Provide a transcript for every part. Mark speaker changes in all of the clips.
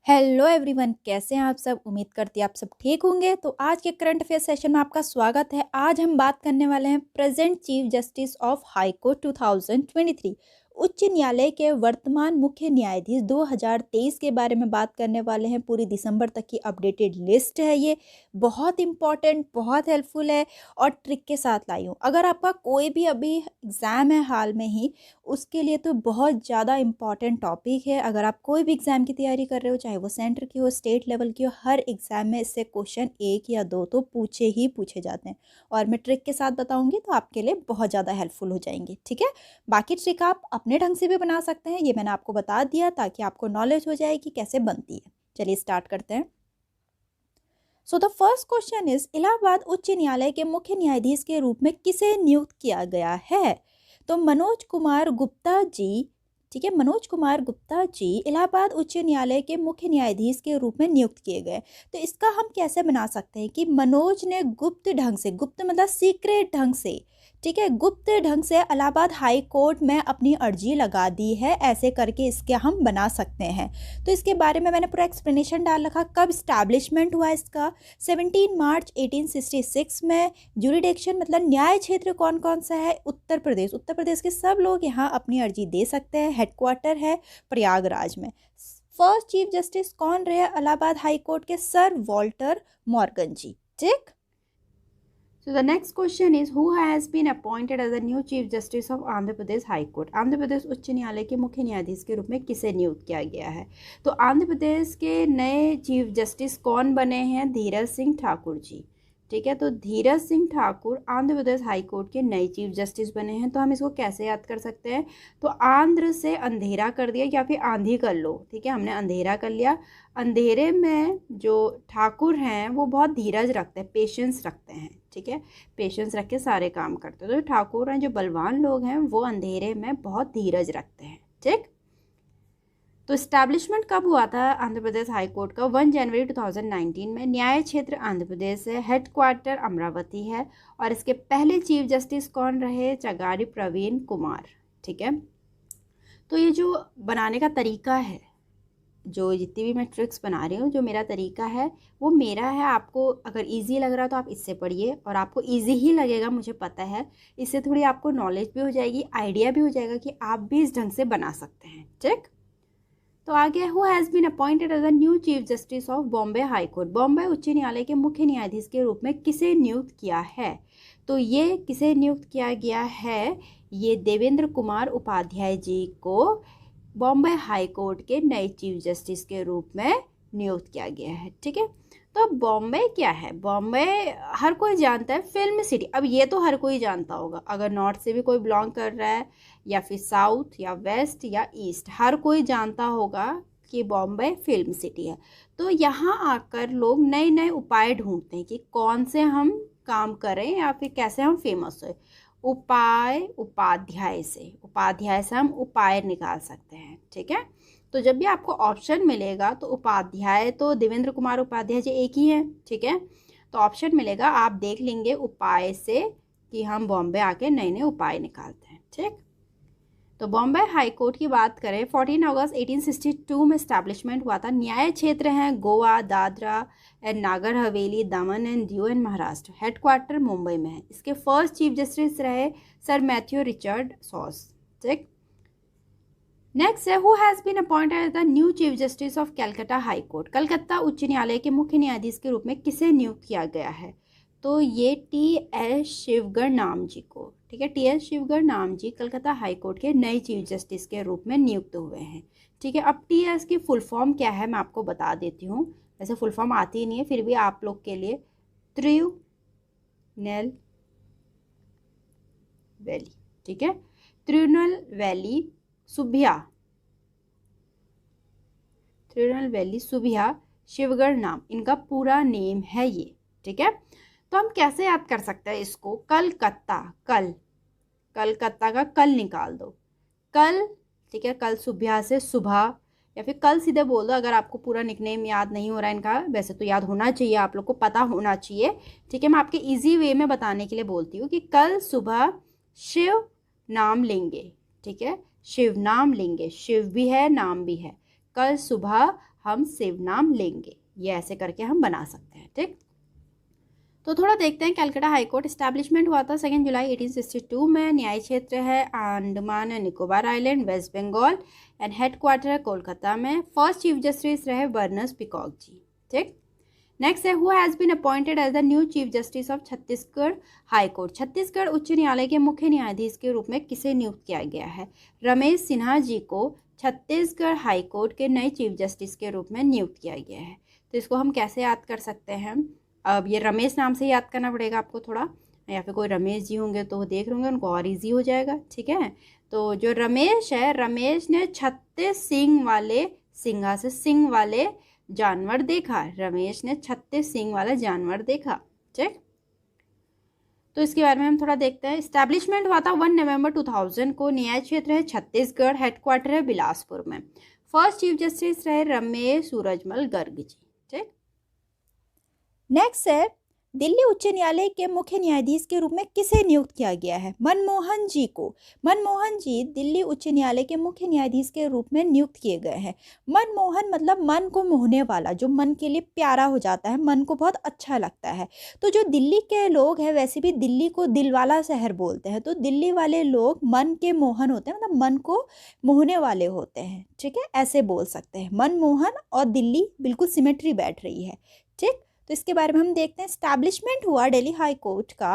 Speaker 1: Hello everyone, कैसे हैं आप सब। उम्मीद करती आप सब ठीक होंगे। तो आज के करंट अफेयर सेशन में आपका स्वागत है। आज हम बात करने वाले हैं present chief justice of high court 2023 उच्च न्यायालय के वर्तमान मुख्य न्यायाधीश 2023 के बारे में बात करने वाले हैं। पूरी दिसंबर तक की अपडेटेड लिस्ट है। ये बहुत इंपॉर्टेंट, बहुत हेल्पफुल है और ट्रिक के साथ लाई हूँ। अगर आपका कोई भी अभी एग्ज़ाम है हाल में ही, उसके लिए तो बहुत ज़्यादा इम्पॉर्टेंट टॉपिक है। अगर आप कोई भी एग्ज़ाम की तैयारी कर रहे हो, चाहे वो सेंटर की हो, स्टेट लेवल की हो, हर एग्ज़ाम में इससे क्वेश्चन एक या दो तो पूछे ही पूछे जाते हैं और मैं ट्रिक के साथ बताऊंगी तो आपके लिए बहुत ज़्यादा हेल्पफुल हो जाएंगे। ठीक है, बाकी ट्रिक आप अपने ढंग से भी बना सकते हैं, ये मैंने आपको बता दिया ताकि आपको नॉलेज हो जाए कि कैसे बनती है। चलिए स्टार्ट करते हैं। So the first question is, Allahabad उच्च न्यायालय के मुख्य न्यायाधीश के रूप में किसे नियुक्त किया गया है? तो मनोज कुमार गुप्ता जी। ठीक है, मनोज कुमार गुप्ता जी इलाहाबाद उच्च न्यायालय के मुख्य न्यायाधीश के रूप में नियुक्त किए गए। तो इसका हम कैसे बना सकते हैं कि मनोज ने गुप्त ढंग से, गुप्त मतलब सीक्रेट ढंग से, ठीक है, गुप्त ढंग से इलाहाबाद हाई कोर्ट में अपनी अर्जी लगा दी है, ऐसे करके इसके हम बना सकते हैं। तो इसके बारे में मैंने पूरा एक्सप्लेनेशन डाल रखा। कब इस्टेब्लिशमेंट हुआ इसका? 17 मार्च 1866 में। जुरिडिक्शन मतलब न्याय क्षेत्र कौन कौन सा है? उत्तर प्रदेश। उत्तर प्रदेश के सब लोग यहाँ अपनी अर्जी दे सकते हैं। हेडक्वार्टर है प्रयागराज में। फर्स्ट चीफ जस्टिस कौन रहे इलाहाबाद हाई कोर्ट के? सर वॉल्टर मॉर्गन जी। ठीक। So the next question is, who has been appointed as the new Chief Justice of Andhra Pradesh High Court? Andhra Pradesh उच्च न्यायालय के मुख्य न्यायाधीश के रूप में किसे नियुक्त किया गया है? तो आंध्र प्रदेश के नए चीफ जस्टिस कौन बने हैं? धीरज सिंह ठाकुर जी। ठीक है, तो धीरज सिंह ठाकुर आंध्र प्रदेश हाई कोर्ट के नए चीफ जस्टिस बने हैं। तो हम इसको कैसे याद कर सकते हैं? तो आंध्र से अंधेरा कर दिया या फिर आंधी कर लो। ठीक है, हमने अंधेरा कर लिया। अंधेरे में जो ठाकुर हैं वो बहुत धीरज रखते हैं, पेशेंस रखते हैं। ठीक है, पेशेंस रख के सारे काम करते हैं। तो ठाकुर हैं, जो बलवान लोग हैं, वो अंधेरे में बहुत धीरज रखते हैं। ठीक। तो इस्टेब्लिशमेंट कब हुआ था आंध्र प्रदेश हाई कोर्ट का? 1 जनवरी 2019 में। न्याय क्षेत्र आंध्र प्रदेश है। हेडक्वार्टर अमरावती है। और इसके पहले चीफ जस्टिस कौन रहे? चगारी प्रवीण कुमार। ठीक है, तो ये जो बनाने का तरीका है, जो जितनी भी मैं ट्रिक्स बना रही हूँ, जो मेरा तरीका है वो मेरा है। आपको अगर इजी लग रहा तो आप इससे पढ़िए और आपको इजी ही लगेगा, मुझे पता है। इससे थोड़ी आपको नॉलेज भी हो जाएगी, आइडिया भी हो जाएगा कि आप भी इस ढंग से बना सकते हैं। ठीक। तो आगे, who has been appointed as the new chief justice of Bombay high court? Bombay उच्च न्यायालय के मुख्य न्यायाधीश के रूप में किसे नियुक्त किया है? तो ये किसे नियुक्त किया गया है? ये देवेंद्र कुमार उपाध्याय जी को बॉम्बे हाई कोर्ट के नए चीफ जस्टिस के रूप में नियुक्त किया गया है। ठीक है, तो बॉम्बे क्या है? बॉम्बे हर कोई जानता है, फिल्म सिटी। अब ये तो हर कोई जानता होगा, अगर नॉर्थ से भी कोई बिलोंग कर रहा है या फिर साउथ या वेस्ट या ईस्ट, हर कोई जानता होगा कि बॉम्बे फिल्म सिटी है। तो यहाँ आकर लोग नए नए उपाय ढूंढते हैं कि कौन से हम काम करें या फिर कैसे हम फेमस हो। उपाय, उपाध्याय से हम उपाय निकाल सकते हैं। ठीक है, तो जब भी आपको ऑप्शन मिलेगा तो उपाध्याय तो देवेंद्र कुमार उपाध्याय जी एक ही हैं। ठीक है, तो ऑप्शन मिलेगा, आप देख लेंगे उपाय से कि हम बॉम्बे आके नए नए उपाय निकालते हैं। ठीक, तो बॉम्बे हाई कोर्ट की बात करें, 14 अगस्त 1862 में स्टैब्लिशमेंट हुआ था। न्याय क्षेत्र हैं Goa, Dadra and Nagar Haveli, Daman and Diu and Maharashtra. Headquarter Mumbai में है। इसके फर्स्ट चीफ जस्टिस रहे सर मैथ्यू रिचर्ड सॉस। ठीक, नेक्स्ट है, who has been appointed as the new chief justice of Calcutta high court? Calcutta उच्च न्यायालय के मुख्य न्यायाधीश के रूप में किसे नियुक्त किया गया है? तो ये टी.एस. शिवगढ़ नाम जी को। ठीक है, टी.एस. शिवगढ़ नाम जी कलकत्ता हाई कोर्ट के नए चीफ जस्टिस के रूप में नियुक्त हुए हैं। ठीक है, अब टी.एस. की फुल फॉर्म क्या है मैं आपको बता देती हूँ। वैसे फुल फॉर्म आती ही नहीं है, फिर भी आप लोग के लिए, त्रिनेल वैली। ठीक है, त्रिनेल वैली सुबिया शिवगढ़ नाम इनका पूरा नेम है ये। ठीक है, तो हम कैसे याद कर सकते हैं इसको? कलकत्ता, कलकत्ता का कल निकाल दो, कल। ठीक है, कल सुबह से सुबह, या फिर कल सीधे बोल दो अगर आपको पूरा निकनेम याद नहीं हो रहा है इनका। वैसे तो याद होना चाहिए, आप लोग को पता होना चाहिए। ठीक है, मैं आपके इजी वे में बताने के लिए बोलती हूँ कि कल सुबह शिव नाम लेंगे। ठीक है, शिव नाम लेंगे, शिव भी है नाम भी है। कल सुबह हम शिव नाम लेंगे। ये ऐसे करके हम बना सकते हैं। ठीक, तो थोड़ा देखते हैं। कलकत्ता हाई कोर्ट इस्टेब्लिशमेंट हुआ था 2 जुलाई 1862 में। न्याय क्षेत्र है Andaman and Nicobar island, West Bengal, and headquarter है कोलकाता में। फर्स्ट चीफ जस्टिस रहे बर्नस पीकॉक जी। ठीक, नेक्स्ट है who has been appointed as the new chief justice of Chhattisgarh high court. Chhattisgarh उच्च न्यायालय के मुख्य न्यायाधीश के रूप में किसे नियुक्त किया गया है? रमेश सिन्हा जी को छत्तीसगढ़ हाई कोर्ट के नए चीफ जस्टिस के रूप में नियुक्त किया गया है। तो इसको हम कैसे याद कर सकते हैं? अब ये रमेश नाम से याद करना पड़ेगा आपको थोड़ा, या फिर कोई रमेश जी होंगे तो वो देख होंगे, उनको और ईजी हो जाएगा। ठीक है, तो जो रमेश है, रमेश ने 36 सिंग वाले, सिंगा से सिंग वाले जानवर देखा। रमेश ने 36 सिंग वाला जानवर देखा। ठीक, तो इसके बारे में हम थोड़ा देखते हैं। इस्टेब्लिशमेंट हुआ था 1 नवंबर 2000 को। न्याय क्षेत्र है छत्तीसगढ़, हेडक्वार्टर है बिलासपुर में। फर्स्ट चीफ जस्टिस रहे रमेश सूरजमल गर्ग जी। ठीक, नेक्स्ट है दिल्ली उच्च न्यायालय के मुख्य न्यायाधीश के रूप में किसे नियुक्त किया गया है? मनमोहन जी को। मनमोहन जी दिल्ली उच्च न्यायालय के मुख्य न्यायाधीश के रूप में नियुक्त किए गए हैं। मनमोहन मतलब मन को मोहने वाला, जो मन के लिए प्यारा हो जाता है, मन को बहुत अच्छा लगता है। तो जो दिल्ली के लोग हैं, वैसे भी दिल्ली को दिल वाला शहर बोलते हैं, तो दिल्ली वाले लोग मन के मोहन होते हैं, मतलब मन को मोहने वाले होते हैं। ठीक है, ऐसे बोल सकते हैं। मनमोहन और दिल्ली बिल्कुल सिमेट्री बैठ रही है। ठीक, तो इसके बारे में हम देखते हैं। स्टैब्लिशमेंट हुआ दिल्ली हाई कोर्ट का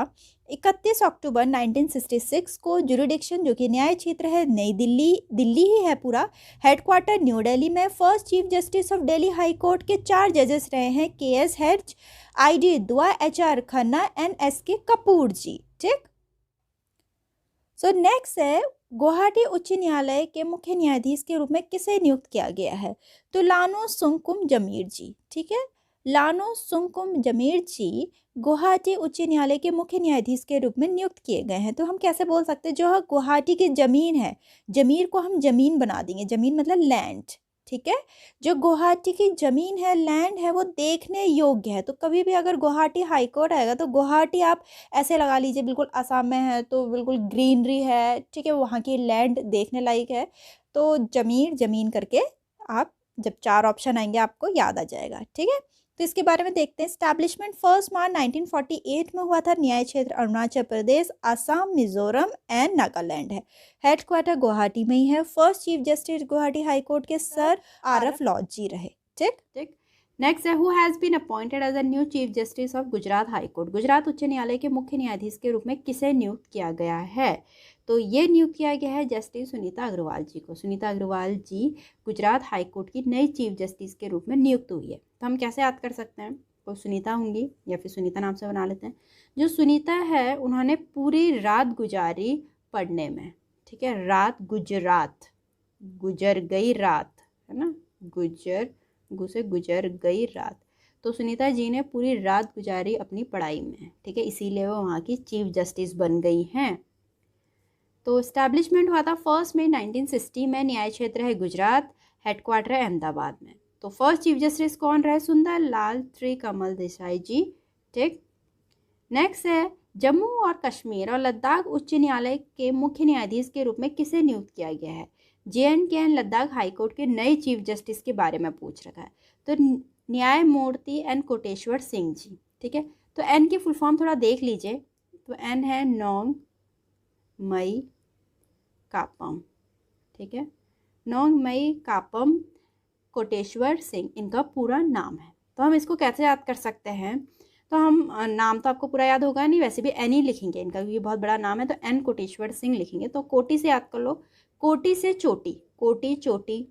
Speaker 1: 31 अक्टूबर 1966 को। जुरिडिक्शन जो कि न्याय क्षेत्र है नई दिल्ली, दिल्ली ही है पूरा। हेडक्वार्टर न्यू दिल्ली में। First chief justice of Delhi high court के 4 जजेस रहे हैं, KS हेड्ज, ID Dua, HR Khanna and SK Kapoor ji. ठीक, सो नेक्स्ट है गुवाहाटी उच्च न्यायालय के मुख्य न्यायाधीश के रूप में किसे नियुक्त किया गया है? तो लानो सुंकुम जमीर जी। ठीक है, लानो सुंकुम जमीर जी गुवाहाटी उच्च न्यायालय के मुख्य न्यायाधीश के रूप में नियुक्त किए गए हैं। तो हम कैसे बोल सकते हैं? जो गुवाहाटी की ज़मीन है, जमीर को हम ज़मीन बना देंगे। ज़मीन मतलब लैंड। ठीक है, जो गुवाहाटी की ज़मीन है, लैंड है, वो देखने योग्य है। तो कभी भी अगर गुवाहाटी हाई कोर्ट आएगा तो गुवाहाटी आप ऐसे लगा लीजिए, बिल्कुल असम में है तो बिल्कुल ग्रीनरी है। ठीक है, वहाँ की लैंड देखने लायक है। तो जमीर, ज़मीन करके आप जब 4 ऑप्शन आएंगे आपको याद आ जाएगा। ठीक है, तो इसके बारे में देखते हैं। स्टैब्लिशमेंट 1 मार्च 1948 में हुआ था। न्याय क्षेत्र अरुणाचल प्रदेश, असम, मिजोरम एंड नागालैंड है। हेडक्वार्टर गुवाहाटी में ही है। First chief justice Guwahati high court के सर RF लॉज जी रहे। ठीक ठीक, नेक्स्ट है who has been appointed as a new chief justice of Gujarat high court. Gujarat उच्च न्यायालय के मुख्य न्यायाधीश के रूप में किसे नियुक्त किया गया है? तो ये नियुक्त किया गया है जस्टिस सुनीता अग्रवाल जी को। सुनीता अग्रवाल जी गुजरात हाई कोर्ट की नई चीफ जस्टिस के रूप में नियुक्त हुई है। तो हम कैसे याद कर सकते हैं? कोई सुनीता होंगी या फिर सुनीता नाम से बना लेते हैं। जो सुनीता है उन्होंने पूरी रात गुजारी पढ़ने में। ठीक है, रात, गुजरात, गुजर गई रात, है ना, गुजर गई रात। तो सुनीता जी ने पूरी रात गुजारी अपनी पढ़ाई में। ठीक है, इसीलिए वो वहाँ की चीफ जस्टिस बन गई हैं। तो इस्टेब्लिशमेंट हुआ था 1 मई 1960 में। न्याय क्षेत्र है गुजरात, हेडक्वार्टर है अहमदाबाद में। तो फर्स्ट चीफ जस्टिस कौन रहे? सुंदर लाल त्रिकमल देसाई जी। ठीक, नेक्स्ट है जम्मू और कश्मीर और लद्दाख उच्च न्यायालय के मुख्य न्यायाधीश के रूप में किसे नियुक्त किया गया है? JNK एंड लद्दाख हाईकोर्ट के नए चीफ जस्टिस के बारे में पूछ रखा है। तो न्यायमूर्ति एन कोटेश्वर सिंह जी। ठीक है, तो एन की फुल फॉर्म थोड़ा देख लीजिए। तो एन है नोंग मई कापम। ठीक है, नोंग मई कापम कोटेश्वर सिंह इनका पूरा नाम है। तो हम इसको कैसे याद कर सकते हैं? तो हम नाम तो आपको पूरा याद होगा नहीं, वैसे भी एन ही लिखेंगे इनका, क्योंकि बहुत बड़ा नाम है। तो एन कोटेश्वर सिंह लिखेंगे। तो कोटी से याद कर लो, कोटी से चोटी, कोटी चोटी,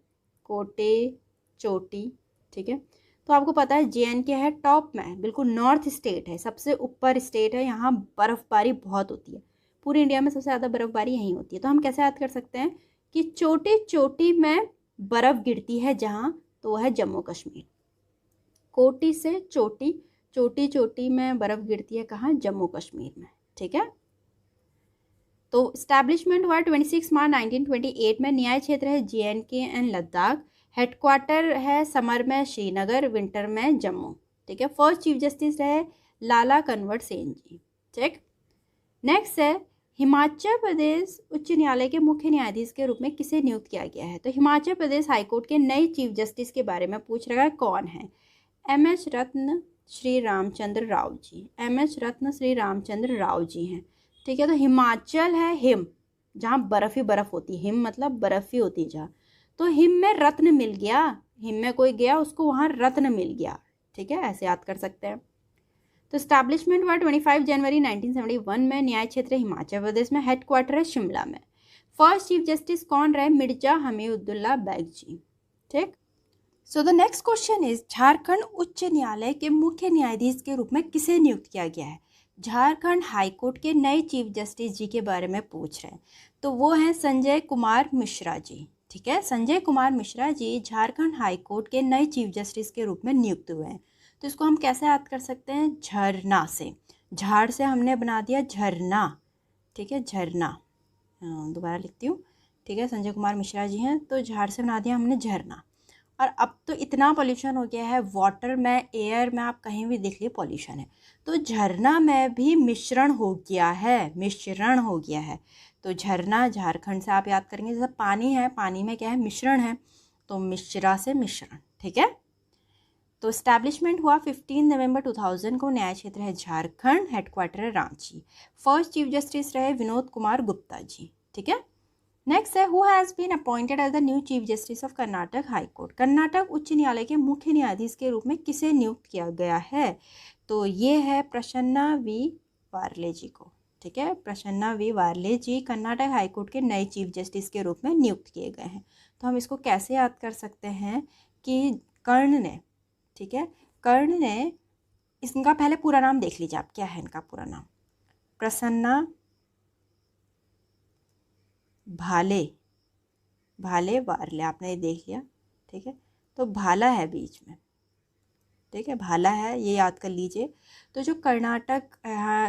Speaker 1: कोटे चोटी। ठीक है, तो आपको पता है JNK है टॉप में, बिल्कुल नॉर्थ स्टेट है, सबसे ऊपर स्टेट है। यहाँ बर्फ़बारी बहुत होती है, पूरी इंडिया में सबसे ज़्यादा बर्फ़बारी यहीं होती है। तो हम कैसे याद कर सकते हैं कि चोटी चोटी में बर्फ़ गिरती है जहाँ, तो वह है जम्मू कश्मीर। कोटी से चोटी, चोटी चोटी में बर्फ़ गिरती है कहाँ? जम्मू कश्मीर में। ठीक है, तो इस्टेब्लिशमेंट हुआ 26 मार्च 1928 में। न्याय क्षेत्र है JNK एंड लद्दाख, हेडक्वार्टर है समर में श्रीनगर, विंटर में जम्मू। ठीक है, फर्स्ट चीफ जस्टिस रहे लाला कन्वर सेन जी। ठीक, नेक्स्ट है हिमाचल प्रदेश उच्च न्यायालय के मुख्य न्यायाधीश के रूप में किसे नियुक्त किया गया है? तो हिमाचल प्रदेश हाईकोर्ट के नए चीफ जस्टिस के बारे में पूछ रहा है, कौन है? एमएच रत्न श्री रामचंद्र राव जी। एमएच रत्न श्री रामचंद्र राव जी हैं। ठीक है, तो हिमाचल है हिम, जहाँ बर्फ ही बर्फ होती है, हिम मतलब बर्फ ही होती है जहाँ, तो हिम में रत्न मिल गया, हिम में कोई गया उसको वहाँ रत्न मिल गया। ठीक है, ऐसे याद कर सकते हैं। तो स्टैब्लिशमेंट हुआ 25 जनवरी 1971 में, न्याय क्षेत्र हिमाचल प्रदेश में, हेडक्वार्टर है शिमला में। फर्स्ट चीफ जस्टिस कौन रहे? मिर्जा हमीदुल्ला बैग जी। ठीक, सो the next question is, Jharkhand उच्च न्यायालय के मुख्य न्यायाधीश के रूप में किसे नियुक्त किया गया है? झारखंड हाईकोर्ट के नए चीफ जस्टिस जी के बारे में पूछ रहे हैं, तो वो हैं संजय कुमार मिश्रा जी। ठीक है, संजय कुमार मिश्रा जी झारखंड हाईकोर्ट के नए चीफ जस्टिस के रूप में नियुक्त हुए हैं। तो इसको हम कैसे याद कर सकते हैं? झरना से, झाड़ से हमने बना दिया झरना। ठीक है, झरना, दोबारा लिखती हूँ। ठीक है, संजय कुमार मिश्रा जी हैं, तो झाड़ से बना दिया हमने झरना। और अब तो इतना पॉल्यूशन हो गया है, वाटर में, एयर में, आप कहीं भी देख लिए पॉल्यूशन है, तो झरना में भी मिश्रण हो गया है, मिश्रण हो गया है। तो झरना झारखंड से आप याद करेंगे, जैसे पानी है, पानी में क्या है? मिश्रण है, तो मिश्रा से मिश्रण। ठीक है, तो स्टैब्लिशमेंट हुआ 15 नवंबर 2000 को, न्याय क्षेत्र है झारखंड, हेडक्वार्टर है रांची। फर्स्ट चीफ जस्टिस रहे विनोद कुमार गुप्ता जी। ठीक है, नेक्स्ट है, who has been appointed as the new chief justice of Karnataka high court? Karnataka उच्च न्यायालय के मुख्य न्यायाधीश के रूप में किसे नियुक्त किया गया है? तो ये है प्रसन्ना वी वार्ले जी को। ठीक है, Prasanna V Varale ji Karnataka high court के नए चीफ जस्टिस के रूप में नियुक्त किए गए हैं। तो हम इसको कैसे याद कर सकते हैं कि कर्ण ने, ठीक है, कर्ण ने, इनका पहले पूरा नाम देख लीजिए आप, क्या है इनका पूरा नाम? प्रसन्ना भाले, भाले वार्ले, आपने ये देख लिया। ठीक है, तो भाला है बीच में। ठीक है, भाला है, ये याद कर लीजिए। तो जो कर्नाटक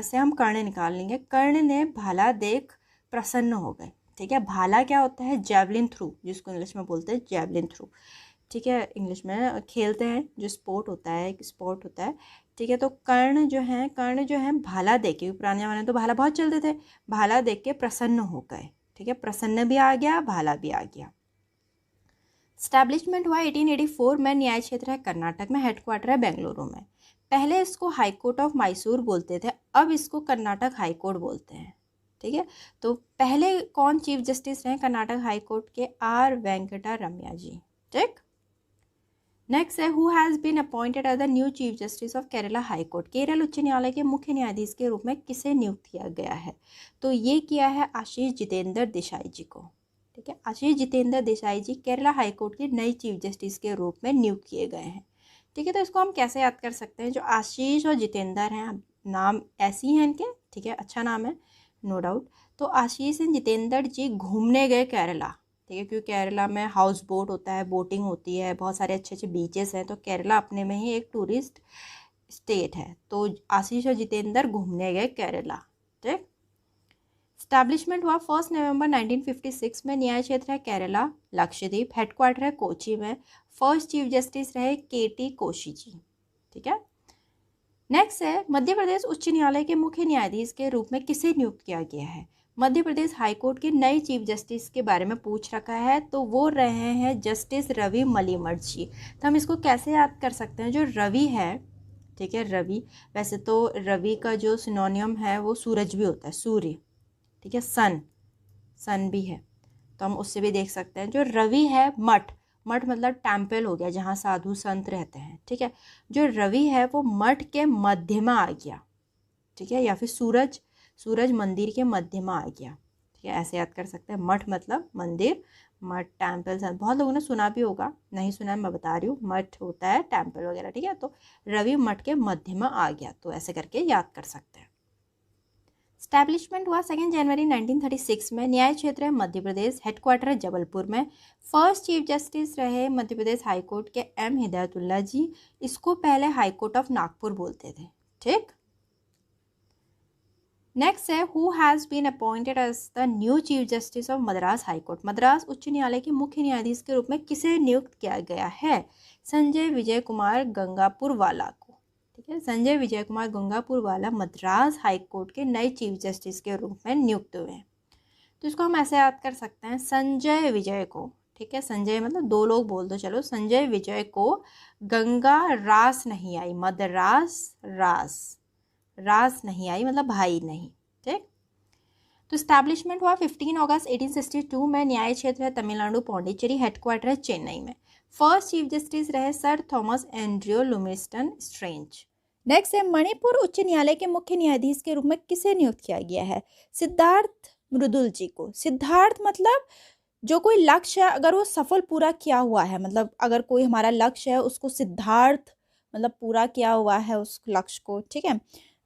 Speaker 1: से हम कर्ण निकाल लेंगे, कर्ण ने भाला देख प्रसन्न हो गए। ठीक है, भाला क्या होता है? जैवलिन थ्रू, जिसको इंग्लिश में बोलते हैं जैवलिन थ्रू। ठीक है, इंग्लिश में खेलते हैं, जो स्पोर्ट होता है, एक स्पोर्ट होता है। ठीक है, तो कर्ण जो है भाला देख के, पुराने ज़माने तो भाला बहुत चलते थे, भाला देख के प्रसन्न हो गए। ठीक है, प्रसन्न भी आ गया, भाला भी आ गया। स्टैब्लिशमेंट हुआ 1884 में, न्याय क्षेत्र है कर्नाटक में, हेडक्वार्टर है बेंगलुरु में। पहले इसको हाई कोर्ट ऑफ मैसूर बोलते थे, अब इसको कर्नाटक हाई कोर्ट बोलते हैं। ठीक है, तो पहले कौन चीफ जस्टिस रहे कर्नाटक हाई कोर्ट के? आर वेंकटा रमैया जी। ठीक, नेक्स्ट है, who has been appointed as the new chief justice of Kerala high court? Kerala उच्च न्यायालय के मुख्य न्यायाधीश के रूप में किसे नियुक्त किया गया है? तो ये किया है आशीष जितेंद्र देसाई जी को। ठीक है, आशीष जितेंद्र देसाई जी केरला हाई कोर्ट के नए चीफ जस्टिस के रूप में नियुक्त किए गए हैं। ठीक है, तो इसको हम कैसे याद कर सकते हैं? जो आशीष और जितेंद्र हैं, नाम ऐसी हैं इनके। ठीक है, अच्छा नाम है, नो डाउट। तो आशीष एंड जितेंद्र जी घूमने गए केरला। ठीक है, क्योंकि केरला में हाउस बोट होता है, बोटिंग होती है, बहुत सारे अच्छे अच्छे बीचेस हैं, तो केरला अपने में ही एक टूरिस्ट स्टेट है। तो आशीष और जितेंद्र घूमने गए केरला। ठीक, स्टैब्लिशमेंट हुआ 1 नवंबर 1956 में, न्याय क्षेत्र है केरला, लक्षद्वीप, हेडक्वार्टर है कोची में। फर्स्ट चीफ जस्टिस रहे KT कोशी जी। ठीक है, नेक्स्ट है, मध्य प्रदेश उच्च न्यायालय के मुख्य न्यायाधीश के रूप में किसे नियुक्त किया गया है? मध्य प्रदेश हाईकोर्ट के नए चीफ जस्टिस के बारे में पूछ रखा है, तो वो रहे हैं जस्टिस रवि मलिमठ जी। तो हम इसको कैसे याद कर सकते हैं? जो रवि है, ठीक है, रवि, वैसे तो रवि का जो सिनोनियम है वो सूरज भी होता है, सूर्य। ठीक है, सन भी है, तो हम उससे भी देख सकते हैं। जो रवि है, मठ, मठ मतलब टेम्पल हो गया, जहाँ साधु संत रहते हैं। ठीक है, जो रवि है वो मठ के मध्य में आ गया। ठीक है, या फिर सूरज मंदिर के मध्य में आ गया। ठीक है, ऐसे याद कर सकते हैं। मठ मतलब मंदिर, मठ टेम्पल, बहुत लोगों ने सुना भी होगा, नहीं सुना मैं बता रही हूँ, मठ होता है टेम्पल वगैरह। ठीक है, तो रवि मठ के मध्य में आ गया, तो ऐसे करके याद कर सकते हैं। स्टैब्लिशमेंट हुआ 2 जनवरी 1936 में, न्याय क्षेत्र है मध्य प्रदेश, हेडक्वार्टर है जबलपुर में। फर्स्ट चीफ जस्टिस रहे मध्य प्रदेश हाईकोर्ट के M हिदायतुल्ला जी। इसको पहले हाईकोर्ट ऑफ नागपुर बोलते थे। ठीक, नेक्स्ट है, who has been appointed as the new chief justice of Madras high court? Madras उच्च न्यायालय के मुख्य न्यायाधीश के रूप में किसे नियुक्त किया गया है? संजय विजय कुमार गंगापुर वाला को। ठीक ठीक है। संजय विजय कुमार गंगापुरवाला मद्रास हाई कोर्ट के नए चीफ जस्टिस के रूप में नियुक्त हुए हैं। तो इसको हम ऐसे याद कर सकते हैं, संजय विजय को, ठीक है, संजय मतलब दो लोग बोल दो, चलो, संजय विजय को गंगा रास नहीं आई, मद्रास रास, रास नहीं आई मतलब भाई नहीं, ठीक। तो स्टैब्लिशमेंट हुआ 15 अगस्त 1862 में। न्याय क्षेत्र है तमिलनाडु पौंडीचेरी, हेडक्वार्टर है चेन्नई में। फर्स्ट चीफ जस्टिस रहे sir Thomas Andrew Lumisden Strange. Next है मणिपुर उच्च न्यायालय के मुख्य न्यायाधीश के रूप में किसे नियुक्त किया गया है? सिद्धार्थ मृदुल जी को। सिद्धार्थ मतलब जो कोई लक्ष्य है अगर वो सफल पूरा किया हुआ है, मतलब अगर कोई हमारा लक्ष्य है उसको सिद्धार्थ मतलब पूरा किया हुआ है उस लक्ष्य को, ठीक है।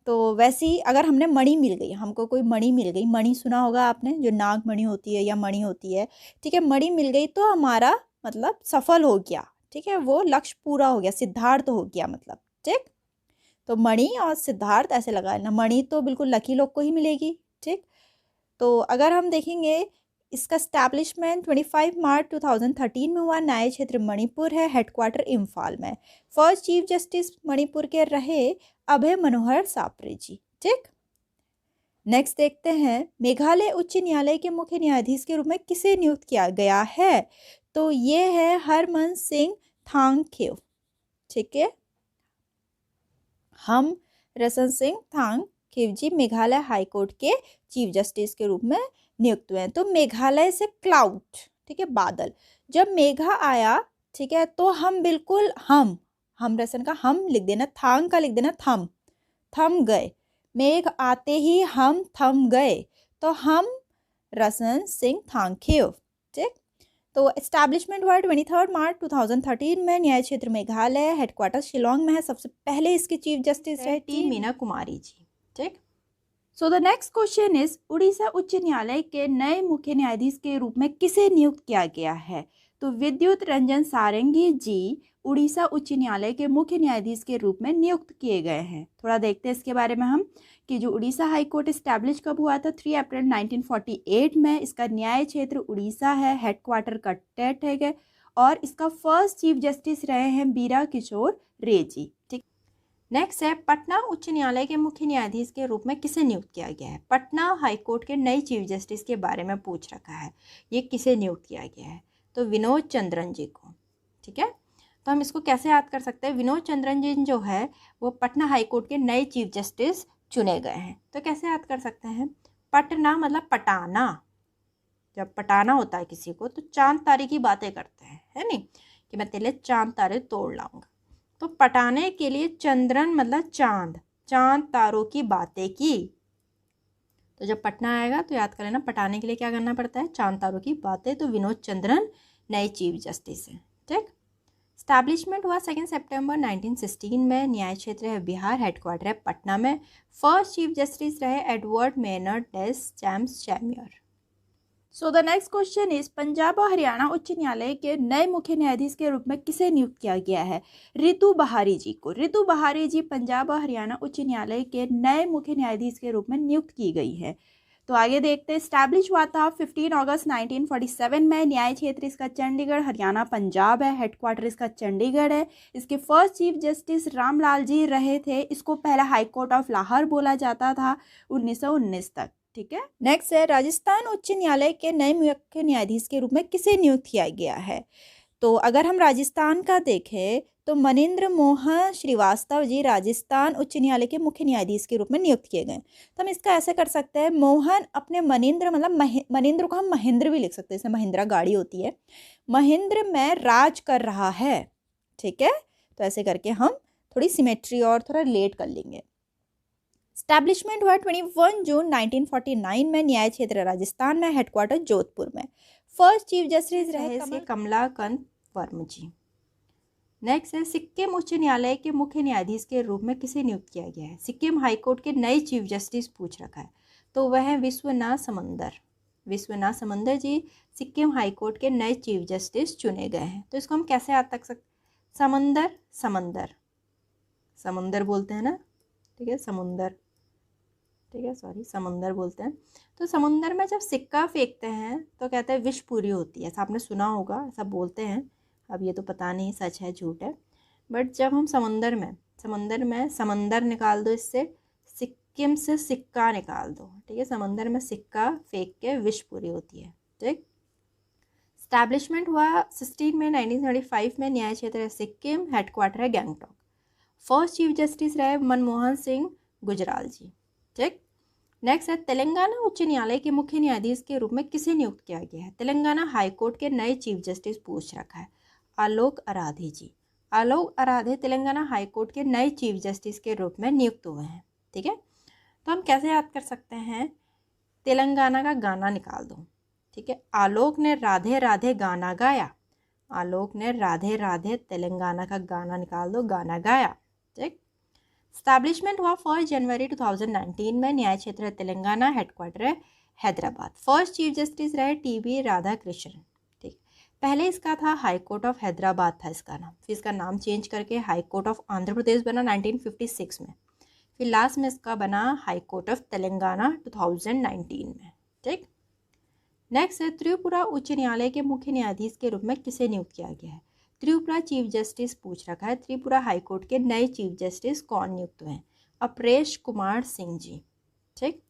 Speaker 1: तो वैसे ही अगर हमने मणि मिल गई, हमको कोई मणि मिल गई, मणि सुना होगा आपने, जो नाग मणि होती है या मणि होती है, ठीक है, मणि मिल गई तो हमारा मतलब सफल हो गया, ठीक है, वो लक्ष्य पूरा हो गया, सिद्धार्थ हो गया मतलब, ठीक। तो मणि और सिद्धार्थ ऐसे लगा लेना, मणि तो बिल्कुल लकी लोग को ही मिलेगी, ठीक। तो अगर हम देखेंगे इसका स्टैब्लिशमेंट 25 मार्च 2013 में हुआ। न्याय क्षेत्र मणिपुर है, हेडक्वार्टर इम्फाल में। फर्स्ट चीफ जस्टिस मणिपुर के रहे अभय मनोहर सापरे जी, ठीक। नेक्स्ट देखते हैं मेघालय उच्च न्यायालय के मुख्य न्यायाधीश के रूप में किसे नियुक्त किया गया है? तो ये है हरमन सिंह थांगखेव, ठीक है, हम रसन सिंह थांगखेव जी मेघालय हाईकोर्ट के चीफ जस्टिस के रूप में नियुक्त हुए हैं। तो मेघालय से क्लाउड, ठीक है, बादल, जब मेघा आया, ठीक है, तो हम बिल्कुल हम रसन का हम लिख देना, थांग का लिख देना थम गए, मेघ आते ही हम थम गए, तो हम रसन सिंह थांगखेव, ठीक। तो एस्टैब्लिशमेंट हुआ 23 मार्च 2013 में। न्याय क्षेत्र मेघालय, हेडक्वार्टर शिलोंग में है। सबसे पहले इसके चीफ जस्टिस रहे टी मीना कुमारी जी, ठीक। सो the next question is Orissa उच्च न्यायालय के नए मुख्य न्यायाधीश के रूप में किसे नियुक्त किया गया है? तो विद्युत रंजन सारंगी जी उड़ीसा उच्च न्यायालय के मुख्य न्यायाधीश के रूप में नियुक्त किए गए हैं। थोड़ा देखते हैं इसके बारे में हम कि जो उड़ीसा हाई कोर्ट इस्टेब्लिश कब हुआ था? 3 अप्रैल 1948 में। इसका न्याय क्षेत्र उड़ीसा है, हेडक्वार्टर कटक है और इसका फर्स्ट चीफ जस्टिस रहे हैं बीरा किशोर रे जी, ठीक। नेक्स्ट है पटना उच्च न्यायालय के मुख्य न्यायाधीश के रूप में किसे नियुक्त किया गया है? पटना हाईकोर्ट के नए चीफ जस्टिस के बारे में पूछ रखा है, ये किसे नियुक्त किया गया है? तो विनोद चंद्रन जी को, ठीक है। तो हम इसको कैसे याद कर सकते हैं? विनोद चंद्रन जी जो है वो पटना हाईकोर्ट के नए चीफ जस्टिस चुने गए हैं। तो कैसे याद कर सकते हैं? पटना मतलब पटाना, जब पटाना होता है किसी को तो चांद तारे की बातें करते हैं, है नहीं, कि मैं तेरे चांद तारे तोड़ लाऊंगा। तो पटाने के लिए चंद्रन मतलब चांद, चांद तारों की बातें की। तो जब पटना आएगा तो याद कर लेना पटाने के लिए क्या करना पड़ता है? चांद तारों की बातें। तो विनोद चंद्रन नए चीफ जस्टिस हैं, ठीक। स्टैब्लिशमेंट हुआ 2 सितंबर 1916 में। न्याय क्षेत्र है बिहार, हेडक्वार्टर है पटना में। फर्स्ट चीफ जस्टिस रहे Edward Maynard Des Champs Chamier. So the next question is Punjab और हरियाणा उच्च न्यायालय के नए मुख्य न्यायाधीश के रूप में किसे नियुक्त किया गया है? रितु बहारी जी को। रितु बहारी जी पंजाब और हरियाणा उच्च न्यायालय के नए मुख्य न्यायाधीश के रूप में नियुक्त की गई है। तो आगे देखते हैं। स्टैब्लिश हुआ था 15 अगस्त 1947 में। न्याय क्षेत्र इसका चंडीगढ़, हरियाणा, पंजाब है। हेडक्वार्टर इसका चंडीगढ़ है। इसके first chief justice Ramlal ji रहे थे। इसको पहला हाई कोर्ट ऑफ लाहौर बोला जाता था 1919 तक, ठीक है। नेक्स्ट है राजस्थान उच्च न्यायालय के नए मुख्य न्यायाधीश के रूप में किसे नियुक्त किया गया है? तो अगर हम राजस्थान का देखें तो मनिंद्र मोहन श्रीवास्तव जी राजस्थान उच्च न्यायालय के मुख्य न्यायाधीश के रूप में नियुक्त किए गए। तो हम इसका ऐसे कर सकते हैं, मोहन अपने मनिंद्र मतलब मनिंद्र को हम महेंद्र भी लिख सकते हैं, जैसे महिंद्रा गाड़ी होती है, महेंद्र में राज कर रहा है, ठीक है। तो ऐसे करके हम थोड़ी सिमेट्री और थोड़ा रिलेट कर लेंगे। स्टैब्लिशमेंट हुआ 21 जून 1949 में। न्याय क्षेत्र राजस्थान में, हेडक्वार्टर जोधपुर में। फर्स्ट चीफ जस्टिस रहे कमलाकांत वर्मा जी। नेक्स्ट है सिक्किम उच्च न्यायालय के मुख्य न्यायाधीश के रूप में किसे नियुक्त किया गया है? सिक्किम हाईकोर्ट के नए चीफ जस्टिस पूछ रखा है, तो वह है विश्वनाथ समंदर। विश्वनाथ समंदर जी सिक्किम हाईकोर्ट के नए चीफ जस्टिस चुने गए हैं। तो इसको हम कैसे याद रख सकते? समंदर समंदर समंदर बोलते हैं ना, ठीक है, समुंदर, ठीक है, सॉरी, समुंदर बोलते हैं। तो समुंदर में जब सिक्का फेंकते हैं तो कहते हैं विष पूरी होती है, ऐसा आपने सुना होगा, ऐसा बोलते हैं। अब ये तो पता नहीं सच है झूठ है, बट जब हम समुंदर में समंदर में समंदर निकाल दो, इससे सिक्किम से सिक्का निकाल दो, ठीक है। समंदर में सिक्का फेंक के विश पूरी होती है, ठीक। स्टैब्लिशमेंट हुआ 16 मई 1975 में, न्याय क्षेत्र है सिक्किम, हेडक्वार्टर है गैंगटॉक। फर्स्ट चीफ जस्टिस रहे मनमोहन सिंह गुजराल जी, ठीक। नेक्स्ट है तेलंगाना उच्च न्यायालय के मुख्य न्यायाधीश के रूप में किसे नियुक्त किया गया है? तेलंगाना हाईकोर्ट के नए चीफ जस्टिस पूछ रखा है, आलोक आराधे जी। आलोक आराधे तेलंगाना हाईकोर्ट के नए चीफ जस्टिस के रूप में नियुक्त हुए हैं, ठीक है। तो हम कैसे याद कर सकते हैं? तेलंगाना का गाना निकाल दो, ठीक है। आलोक ने राधे राधे गाना गाया, आलोक ने राधे राधे तेलंगाना का गाना निकाल दो, गाना गाया, ठीक। स्टैब्लिशमेंट हुआ 1 जनवरी 2019 में, न्याय क्षेत्र है तेलंगाना, हेडक्वार्टर है हैदराबाद। फर्स्ट चीफ जस्टिस रहे टी.बी. राधाकृष्णन, ठीक। पहले इसका था हाई कोर्ट ऑफ हैदराबाद था इसका नाम, फिर इसका नाम चेंज करके high court of Andhra Pradesh बना 1956 में, फिर लास्ट में इसका बना हाई कोर्ट ऑफ तेलंगाना 2019 में, ठीक। नेक्स्ट है त्रिपुरा उच्च न्यायालय के मुख्य न्यायाधीश के रूप में किसे नियुक्त किया गया है? त्रिपुरा चीफ जस्टिस पूछ रखा है, त्रिपुरा हाईकोर्ट के नए चीफ जस्टिस कौन नियुक्त हुए हैं? अपरेश कुमार सिंह जी, ठीक।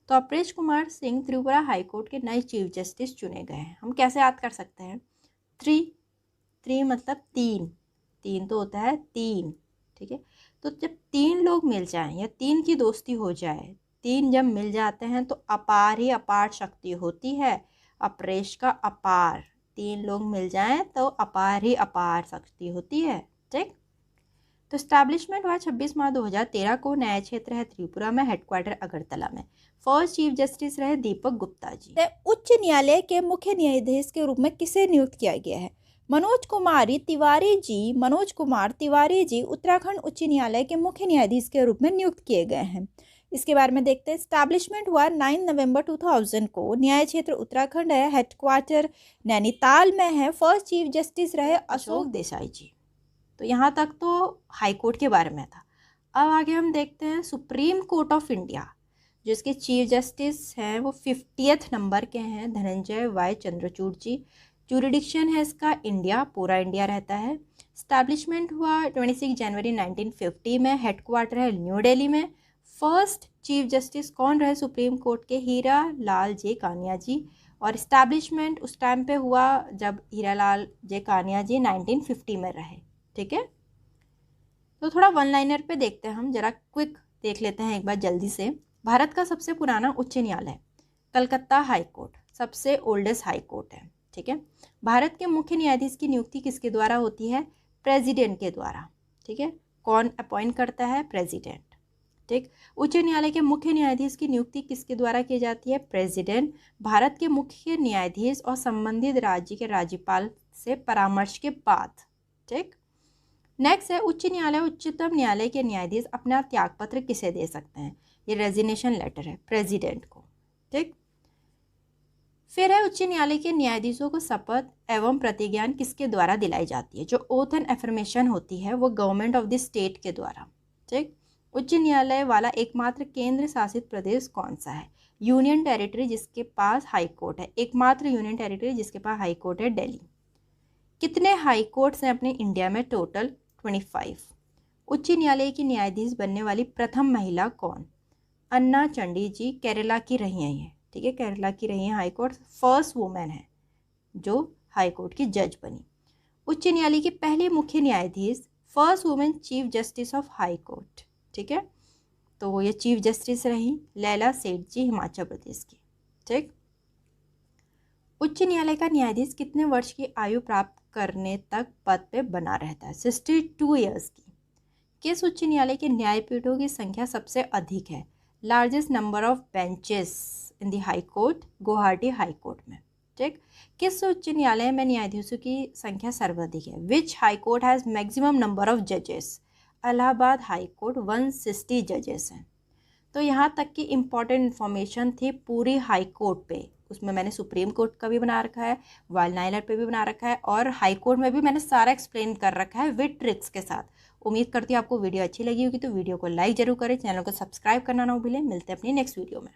Speaker 1: तो अपरेश कुमार सिंह त्रिपुरा हाईकोर्ट के नए चीफ जस्टिस चुने गए हैं। हम कैसे याद कर सकते हैं? थ्री मतलब तीन, तीन तो होता है तीन, ठीक है। तो जब तीन लोग मिल जाएं या तीन की दोस्ती हो जाए, तीन जब मिल जाते हैं तो अपार ही अपार शक्ति होती है, अपरेश का अपार, तीन लोग मिल जाएं तो अपार ही अपार शक्ति होती है, ठीक। तो स्टैब्लिशमेंट हुआ 26 मार्च 2013 को, न्याय क्षेत्र है त्रिपुरा में, हेडक्वार्टर अगरतला में। फर्स्ट चीफ जस्टिस रहे दीपक गुप्ता जी। उच्च न्यायालय के मुख्य न्यायाधीश के रूप में किसे नियुक्त किया गया है? मनोज कुमार तिवारी जी उत्तराखंड उच्च न्यायालय के मुख्य न्यायाधीश के रूप में नियुक्त किए गए हैं। इसके बारे में देखते हैं। स्टैब्लिशमेंट हुआ 9 नवंबर 2000 को, न्याय क्षेत्र उत्तराखंड है, हेडक्वार्टर नैनीताल में है। फर्स्ट चीफ जस्टिस रहे अशोक देसाई जी। तो यहाँ तक तो हाई कोर्ट के बारे में था। अब आगे हम देखते हैं सुप्रीम कोर्ट ऑफ इंडिया, जो इसके चीफ जस्टिस हैं वो 50th नंबर के हैं, धनंजय वाई चंद्रचूड़ जी। जूरिडिक्शन है इसका इंडिया, पूरा इंडिया रहता है। स्टैब्लिशमेंट हुआ 26 जनवरी 1950 में, हेडक्वार्टर है न्यू दिल्ली में। फर्स्ट चीफ जस्टिस कौन रहे सुप्रीम कोर्ट के? हीरा लाल जे कानिया जी। और इस्टेब्लिशमेंट उस टाइम पे हुआ जब हीरा लाल जे कानिया जी 1950 में रहे, ठीक है। तो थोड़ा वन लाइनर पे देखते हैं हम, जरा क्विक देख लेते हैं एक बार जल्दी से। भारत का सबसे पुराना उच्च न्यायालय कलकत्ता हाई कोर्ट, सबसे ओल्डेस्ट हाई कोर्ट है, ठीक है। भारत के मुख्य न्यायाधीश की नियुक्ति किसके द्वारा होती है? प्रेसिडेंट के द्वारा, ठीक है। कौन अपॉइंट करता है? प्रेसिडेंट, ठीक। उच्च न्यायालय के मुख्य न्यायाधीश की नियुक्ति किसके द्वारा की जाती है? प्रेसिडेंट। भारत के मुख्य न्यायाधीश और संबंधित राज्य के राज्यपाल से परामर्श के बाद, ठीक। नेक्स्ट है उच्च न्यायालय उच्चतम न्यायालय के न्यायाधीश अपना त्यागपत्र किसे दे सकते हैं? ये रेजिग्नेशन लेटर है प्रेसिडेंट को, ठीक। फिर है उच्च न्यायालय के न्यायाधीशों को शपथ एवं प्रतिज्ञान किसके द्वारा दिलाई जाती है? जो ओथ एंड एफर्मेशन होती है वो गवर्नमेंट ऑफ द स्टेट के द्वारा, ठीक। उच्च न्यायालय वाला एकमात्र केंद्र शासित प्रदेश कौन सा है? यूनियन टेरिटरी जिसके पास हाई कोर्ट है, एकमात्र यूनियन टेरिटरी जिसके पास हाई कोर्ट है दिल्ली। कितने हाई कोर्ट्स हैं अपने इंडिया में? टोटल 25। उच्च न्यायालय की न्यायाधीश बनने वाली प्रथम महिला कौन? अन्ना चंडी जी, केरला की रही हैं ये, ठीक है, केरला की रही हैं हाई कोर्ट, फर्स्ट वुमेन है जो हाई कोर्ट की जज बनी। उच्च न्यायालय की पहली मुख्य न्यायाधीश, first women chief justice of high court, ठीक है। तो ये चीफ जस्टिस रही लैला सेठ जी, हिमाचल प्रदेश की, ठीक। उच्च न्यायालय का न्यायाधीश कितने वर्ष की आयु प्राप्त करने तक पद पे बना रहता है? 62 ईयर्स की। किस उच्च न्यायालय के न्यायपीठों की संख्या सबसे अधिक है? Largest number of benches in the high court, Guwahati high court में, ठीक। किस उच्च न्यायालय में न्यायाधीशों की संख्या सर्वाधिक है? Which high court has maximum number of जजेस? इलाहाबाद हाई कोर्ट 160 जजेस हैं। तो यहाँ तक की इम्पॉर्टेंट इन्फॉर्मेशन थी पूरी हाई कोर्ट पे, उसमें मैंने सुप्रीम कोर्ट का भी बना रखा है, वाइल्ड नाइलर पे भी बना रखा है, और हाई कोर्ट में भी मैंने सारा एक्सप्लेन कर रखा है विद ट्रिक्स के साथ। उम्मीद करती हूँ आपको वीडियो अच्छी लगी होगी, तो वीडियो को लाइक जरूर करें, चैनल को सब्सक्राइब करना ना भूलें। मिलते हैं अपनी नेक्स्ट वीडियो में।